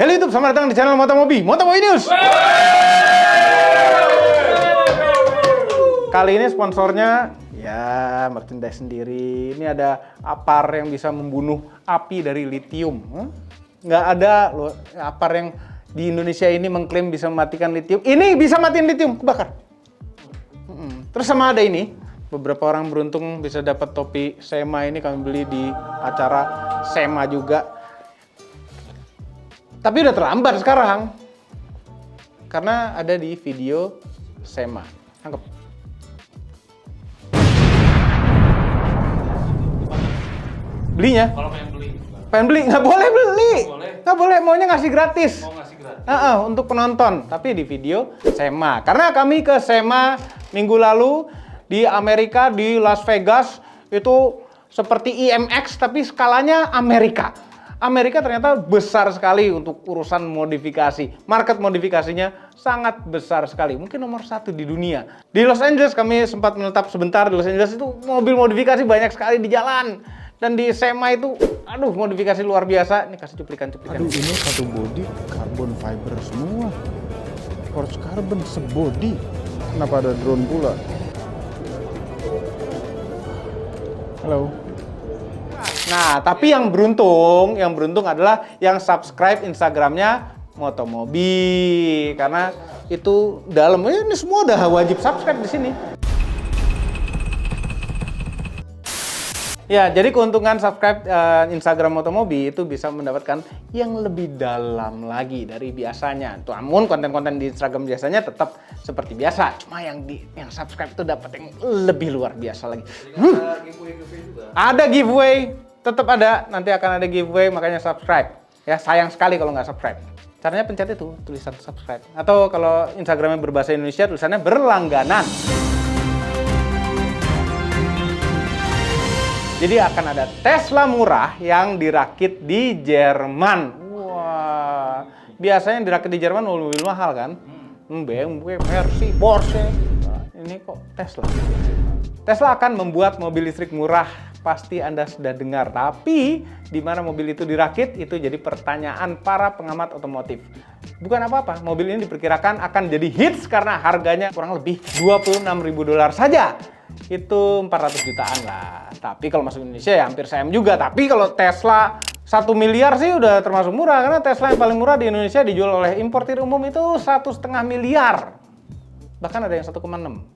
Halo YouTube, selamat datang di channel Motomobi News. Kali ini sponsornya ya merchandise sendiri. Ini ada apar yang bisa membunuh api dari litium. Nggak ada loh apar yang di Indonesia ini mengklaim bisa mematikan litium. Ini bisa matiin litium, kebakar. Terus sama ada ini, beberapa orang beruntung bisa dapat topi SEMA ini kami beli di acara SEMA juga. Tapi udah terlambat sekarang. Karena ada di video SEMA. Tangkap. Belinya? Kalau pengen beli. Pengen beli? Nggak boleh beli. Nggak boleh, maunya ngasih gratis. Mau ngasih gratis. Untuk penonton, tapi di video SEMA. Karena kami ke SEMA minggu lalu di Amerika, di Las Vegas, itu seperti IMX tapi skalanya Amerika. Amerika ternyata besar sekali untuk urusan modifikasi. Market modifikasinya sangat besar sekali. Mungkin nomor 1 di dunia. Di Los Angeles kami sempat menetap sebentar. Di Los Angeles itu mobil modifikasi banyak sekali di jalan. Dan di SEMA itu, aduh modifikasi luar biasa. Ini kasih cuplikan-cuplikan. Aduh, ini satu bodi karbon fiber semua. Forged carbon sebodi. Kenapa ada drone pula? Halo. Nah, tapi yang beruntung adalah yang subscribe Instagramnya Motomobi. Karena itu dalamnya ini semua udah wajib subscribe di sini. Ya, jadi keuntungan subscribe Instagram Motomobi itu bisa mendapatkan yang lebih dalam lagi dari biasanya. Namun konten-konten di Instagram biasanya tetap seperti biasa, cuma yang subscribe itu dapat yang lebih luar biasa lagi. Ada giveaway juga. Ada giveaway, tetap ada. Nanti akan ada giveaway, makanya subscribe. Ya, sayang sekali kalau nggak subscribe. Caranya pencet itu tulisan subscribe. Atau kalau Instagramnya berbahasa Indonesia, tulisannya berlangganan. Jadi akan ada Tesla murah yang dirakit di Jerman. Wah, biasanya yang dirakit di Jerman mobil mahal kan? BMW, Mercy, Porsche. Nah, ini kok Tesla. Tesla akan membuat mobil listrik murah, pasti Anda sudah dengar. Tapi di mana mobil itu dirakit itu jadi pertanyaan para pengamat otomotif. Bukan apa-apa, mobil ini diperkirakan akan jadi hits karena harganya kurang lebih $26.000 saja. Itu 400 jutaan lah. Tapi kalau masuk Indonesia ya hampir SM juga. Tapi kalau Tesla 1 miliar sih udah termasuk murah. Karena Tesla yang paling murah di Indonesia dijual oleh importir umum itu 1,5 miliar. Bahkan ada yang 1,6.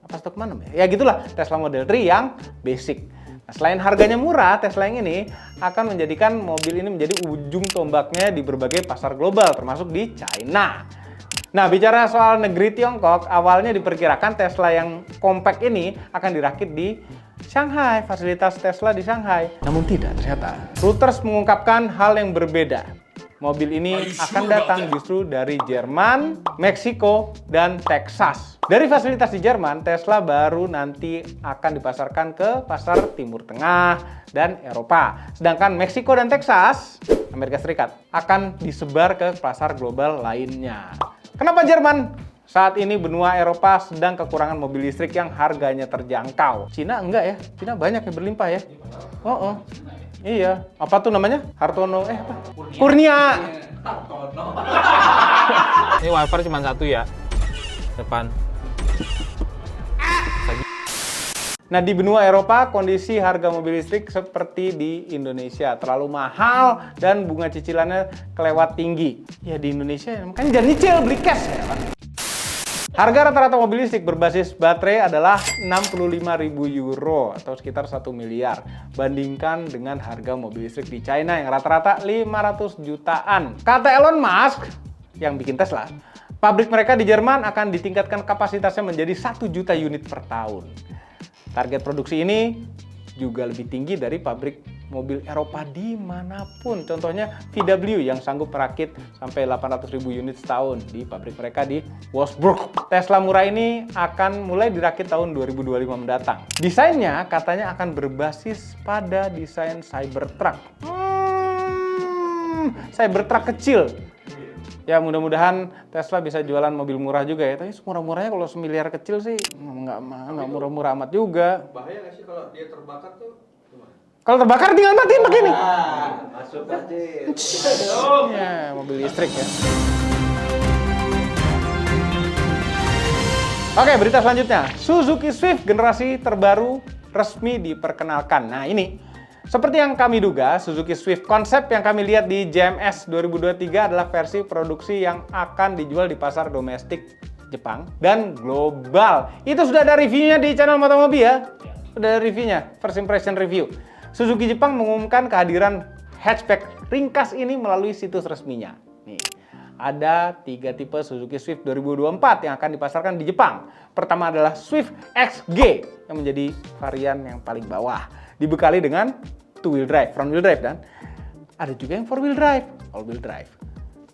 Apa 1,6 ya? Ya gitulah Tesla Model 3 yang basic. Nah, selain harganya murah, Tesla yang ini akan menjadikan mobil ini menjadi ujung tombaknya di berbagai pasar global, termasuk di China. Nah, bicara soal negeri Tiongkok, awalnya diperkirakan Tesla yang compact ini akan dirakit di Shanghai, fasilitas Tesla di Shanghai. Namun tidak, ternyata. Reuters mengungkapkan hal yang berbeda. Mobil ini akan datang justru dari Jerman, Meksiko, dan Texas. Dari fasilitas di Jerman, Tesla baru nanti akan dipasarkan ke pasar Timur Tengah dan Eropa. Sedangkan Meksiko dan Texas, Amerika Serikat, akan disebar ke pasar global lainnya. Kenapa Jerman? Saat ini benua Eropa sedang kekurangan mobil listrik yang harganya terjangkau. Cina enggak ya? Cina banyak yang berlimpah ya? Iya. Apa tuh namanya? Hartono, apa? Kurnia. Ini wiper cuma satu ya. Depan. Nah, di benua Eropa, kondisi harga mobil listrik seperti di Indonesia. Terlalu mahal dan bunga cicilannya kelewat tinggi. Ya, di Indonesia, makanya jangan nyicil, beli cash ya, Pak. Harga rata-rata mobil listrik berbasis baterai adalah 65.000 euro atau sekitar 1 miliar. Bandingkan dengan harga mobil listrik di China yang rata-rata 500 jutaan. Kata Elon Musk, yang bikin Tesla, pabrik mereka di Jerman akan ditingkatkan kapasitasnya menjadi 1 juta unit per tahun. Target produksi ini juga lebih tinggi dari pabrik mobil Eropa dimanapun. Contohnya VW yang sanggup merakit sampai 800.000 unit setahun di pabrik mereka di Wolfsburg. Tesla murah ini akan mulai dirakit tahun 2025 mendatang. Desainnya katanya akan berbasis pada desain Cybertruck. Cybertruck kecil. Ya mudah-mudahan Tesla bisa jualan mobil murah juga ya. Tapi murah-murahnya kalau semiliar kecil sih nggak murah-murah amat juga. Bahaya nggak sih kalau dia terbakar tuh? Kalau terbakar tinggal matiin pakai ini. Masuk aja. Ya, mobil listrik ya. Oke, berita selanjutnya. Suzuki Swift generasi terbaru resmi diperkenalkan. Nah, ini seperti yang kami duga, Suzuki Swift konsep yang kami lihat di JMS 2023 adalah versi produksi yang akan dijual di pasar domestik Jepang dan global. Itu sudah ada reviewnya di channel Motomobi ya. Sudah ada reviewnya, first impression review. Suzuki Jepang mengumumkan kehadiran hatchback ringkas ini melalui situs resminya. Nih, ada 3 tipe Suzuki Swift 2024 yang akan dipasarkan di Jepang. Pertama adalah Swift XG yang menjadi varian yang paling bawah. Dibekali dengan 2-wheel drive, front wheel drive, dan ada juga yang 4-wheel drive, all-wheel drive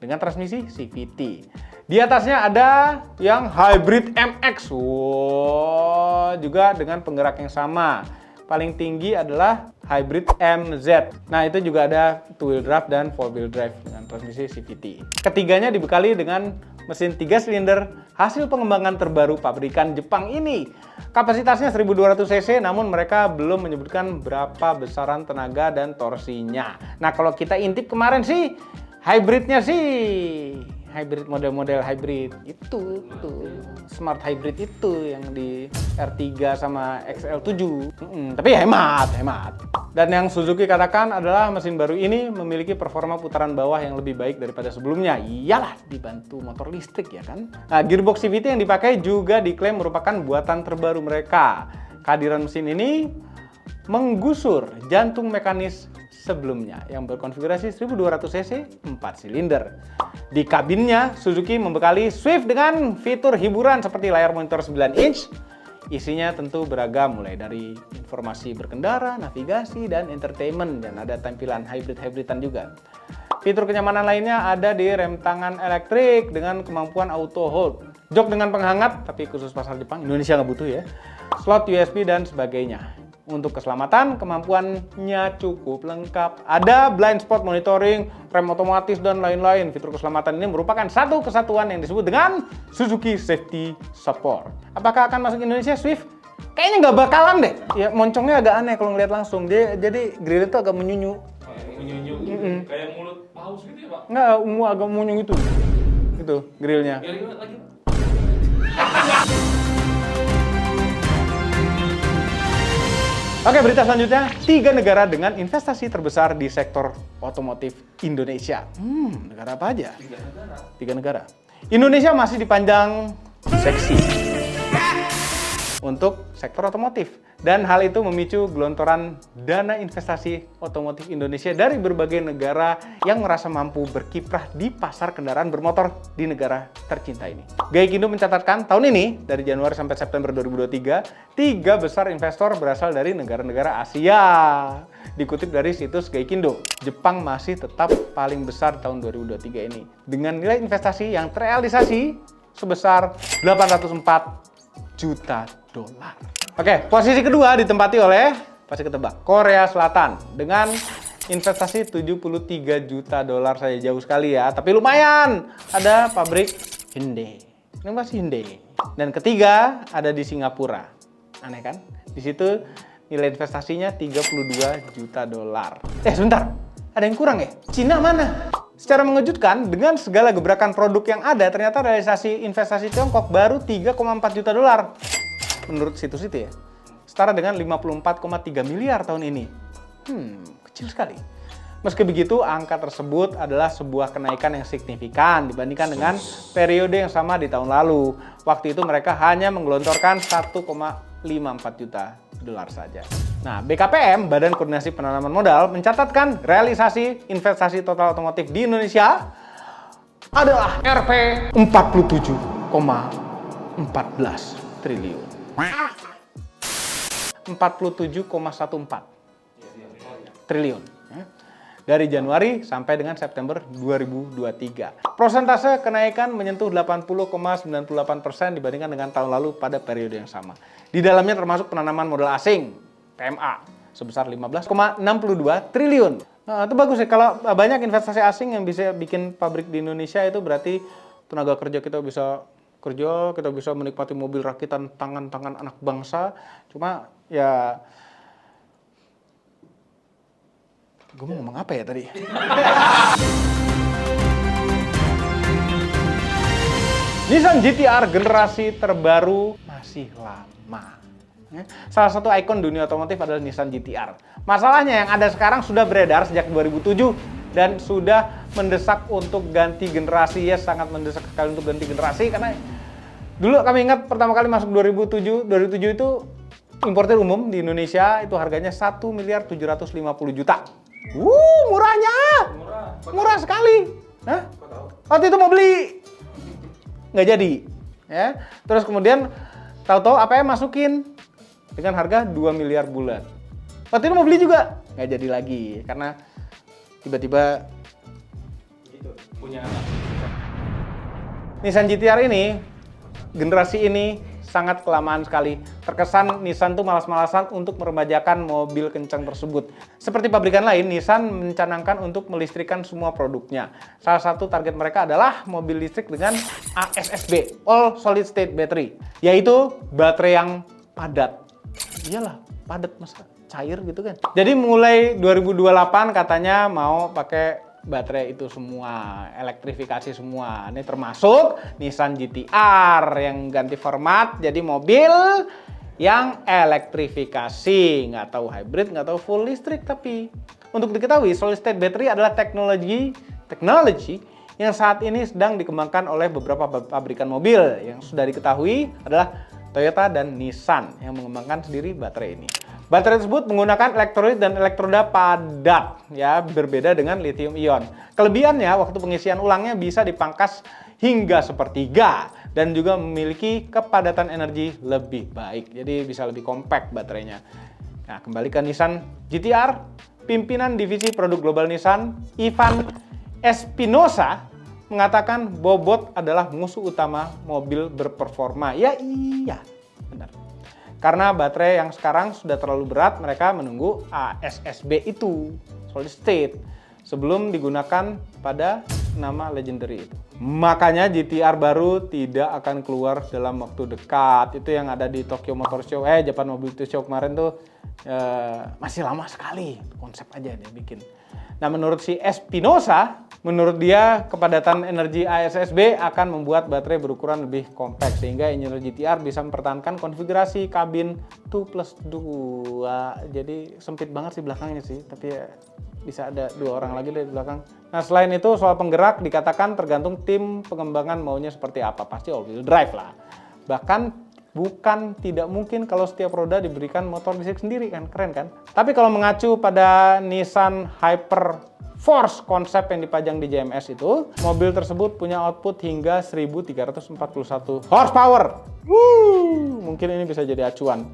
dengan transmisi CVT. Di atasnya ada yang Hybrid MX, wow, juga dengan penggerak yang sama. Paling tinggi adalah Hybrid MZ. Nah, itu juga ada 2-wheel drive dan 4-wheel drive dengan transmisi CVT. Ketiganya dibekali dengan mesin 3 silinder hasil pengembangan terbaru pabrikan Jepang ini. Kapasitasnya 1200 cc, namun mereka belum menyebutkan berapa besaran tenaga dan torsinya. Nah, kalau kita intip kemarin sih, hybridnya sih, hybrid model-model hybrid itu smart hybrid itu yang di R3 sama XL7. Tapi hemat. Dan yang Suzuki katakan adalah mesin baru ini memiliki performa putaran bawah yang lebih baik daripada sebelumnya. Iyalah, dibantu motor listrik ya kan. Nah, gearbox CVT yang dipakai juga diklaim merupakan buatan terbaru mereka. Kehadiran mesin ini menggusur jantung mekanis sebelumnya yang berkonfigurasi 1200 cc 4 silinder. Di kabinnya, Suzuki membekali Swift dengan fitur hiburan seperti layar monitor 9 inch. Isinya tentu beragam, mulai dari informasi berkendara, navigasi, dan entertainment, dan ada tampilan hybrid-hybridan juga. Fitur kenyamanan lainnya ada di rem tangan elektrik dengan kemampuan auto hold, jok dengan penghangat, tapi khusus pasar Jepang, Indonesia nggak butuh ya, slot USB, dan sebagainya. Untuk keselamatan, kemampuannya cukup lengkap. Ada blind spot monitoring, rem otomatis, dan lain-lain. Fitur keselamatan ini merupakan satu kesatuan yang disebut dengan Suzuki Safety Support. Apakah akan masuk Indonesia Swift? Kayaknya nggak bakalan deh. Ya, moncongnya agak aneh kalau ngeliat langsung. Jadi grill itu agak menyunyu. Menyunjuk. Kayak mulut paus gitu ya, Pak? Nggak, agak menyunyu gitu. Itu grillnya. Lagi. Oke, berita selanjutnya, 3 negara dengan investasi terbesar di sektor otomotif Indonesia. Negara apa aja? 3 negara. Indonesia masih dipandang seksi untuk sektor otomotif. Dan hal itu memicu gelontoran dana investasi otomotif Indonesia dari berbagai negara yang merasa mampu berkiprah di pasar kendaraan bermotor di negara tercinta ini. Gaikindo mencatatkan tahun ini, dari Januari sampai September 2023, 3 besar investor berasal dari negara-negara Asia. Dikutip dari situs Gaikindo, Jepang masih tetap paling besar tahun 2023 ini, dengan nilai investasi yang terrealisasi sebesar 804 juta dolar. Oke, posisi kedua ditempati oleh, pasti ketebak, Korea Selatan dengan investasi 73 juta dolar saja, jauh sekali ya, tapi lumayan. Ada pabrik Hyundai. Ini masih Hyundai. Dan ketiga ada di Singapura. Aneh kan? Di situ nilai investasinya 32 juta dolar. Sebentar. Ada yang kurang ya? Cina mana? Secara mengejutkan, dengan segala gebrakan produk yang ada, ternyata realisasi investasi Tiongkok baru 3,4 juta dolar. Menurut situs itu ya, setara dengan 54,3 miliar tahun ini. Kecil sekali. Meski begitu, angka tersebut adalah sebuah kenaikan yang signifikan dibandingkan dengan periode yang sama di tahun lalu. Waktu itu mereka hanya menggelontorkan 1,54 juta dolar saja. Nah, BKPM, Badan Koordinasi Penanaman Modal, mencatatkan realisasi investasi total otomotif di Indonesia adalah Rp 47,14 triliun. 47,14 triliun dari Januari sampai dengan September 2023. Persentase kenaikan menyentuh 80,98% dibandingkan dengan tahun lalu pada periode yang sama. Di dalamnya termasuk penanaman modal asing (PMA) sebesar 15,62 triliun. Nah, itu bagus ya, kalau banyak investasi asing yang bisa bikin pabrik di Indonesia, itu berarti tenaga kerja kita bisa kerja, kita bisa menikmati mobil rakitan tangan-tangan anak bangsa. Cuma ya Gue mau ngomong apa ya tadi? Nissan GT-R generasi terbaru masih lama. Salah satu ikon dunia otomotif adalah Nissan GT-R. Masalahnya yang ada sekarang sudah beredar sejak 2007 dan sudah mendesak untuk ganti generasi, ya sangat mendesak sekali untuk ganti generasi karena dulu kami ingat pertama kali masuk 2007 itu importer umum di Indonesia itu harganya 1.750 juta. Murahnya. Murah sekali. Hah? Waktu itu mau beli nggak jadi, ya. Terus kemudian tahu-tahu apa yang masukin dengan harga 2 miliar bulan. Waktu itu mau beli juga nggak jadi lagi karena tiba-tiba Gitu. Punya anak. Nissan GT-R ini generasi ini sangat kelamaan sekali. Terkesan Nissan tuh malas-malasan untuk meremajakan mobil kencang tersebut. Seperti pabrikan lain, Nissan mencanangkan untuk melistrikan semua produknya. Salah satu target mereka adalah mobil listrik dengan ASSB, All Solid State Battery, yaitu baterai yang padat. Iyalah, padat masa cair gitu kan. Jadi mulai 2028 katanya mau pakai baterai itu semua, elektrifikasi semua. Ini termasuk Nissan GT-R yang ganti format jadi mobil yang elektrifikasi. Nggak tahu hybrid, nggak tahu full listrik tapi. Untuk diketahui, solid state battery adalah teknologi yang saat ini sedang dikembangkan oleh beberapa pabrikan mobil. Yang sudah diketahui adalah Toyota dan Nissan yang mengembangkan sendiri baterai ini. Baterai tersebut menggunakan elektrolit dan elektroda padat, ya, berbeda dengan lithium ion. Kelebihannya, waktu pengisian ulangnya bisa dipangkas hingga sepertiga dan juga memiliki kepadatan energi lebih baik. Jadi bisa lebih compact baterainya. Nah, kembali ke Nissan GT-R, pimpinan divisi produk global Nissan, Ivan Espinosa, mengatakan bobot adalah musuh utama mobil berperforma. Ya iya, benar. Karena baterai yang sekarang sudah terlalu berat, mereka menunggu ASSB itu, solid state, sebelum digunakan pada nama legendary itu. Makanya GT-R baru tidak akan keluar dalam waktu dekat. Itu yang ada di Tokyo Motor Show, Japan Mobility Show kemarin tuh masih lama sekali. Konsep aja dia bikin. Nah, menurut si Espinosa, menurut dia kepadatan energi ASSB akan membuat baterai berukuran lebih kompak sehingga engineer GT-R bisa mempertahankan konfigurasi kabin 2+2. Jadi sempit banget sih belakangnya sih, tapi ya bisa ada 2 orang lagi di belakang. Nah, selain itu soal penggerak dikatakan tergantung tim pengembangan maunya seperti apa. Pasti all wheel drive lah. Bahkan bukan tidak mungkin kalau setiap roda diberikan motor listrik sendiri kan, keren kan? Tapi kalau mengacu pada Nissan Hyperforce konsep yang dipajang di JMS itu, mobil tersebut punya output hingga 1341 horsepower. Mungkin ini bisa jadi acuan.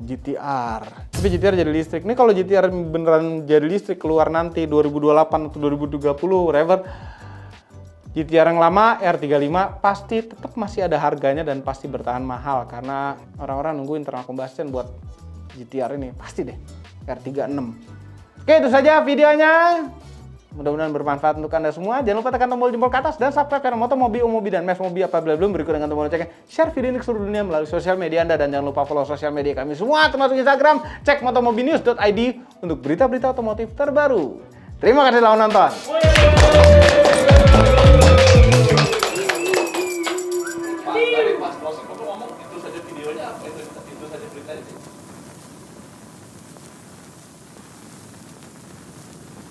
GT-R. Tapi GT-R jadi listrik. Ini kalau GT-R beneran jadi listrik keluar nanti 2028 atau 2030 whatever, GT-R yang lama R35 pasti tetap masih ada harganya dan pasti bertahan mahal karena orang-orang nunggu internal combustion buat GT-R ini, pasti deh R36. Oke, itu saja videonya. Mudah-mudahan bermanfaat untuk Anda semua. Jangan lupa tekan tombol jempol ke atas dan subscribe channel Moto Mobi, Omobi, dan Mes Mobi apabila belum. Berikut dengan tombol loncengnya. Share video ini ke seluruh dunia melalui sosial media Anda dan jangan lupa follow sosial media kami semua termasuk Instagram. Cek motomobinews.id untuk berita-berita otomotif terbaru. Terima kasih telah menonton.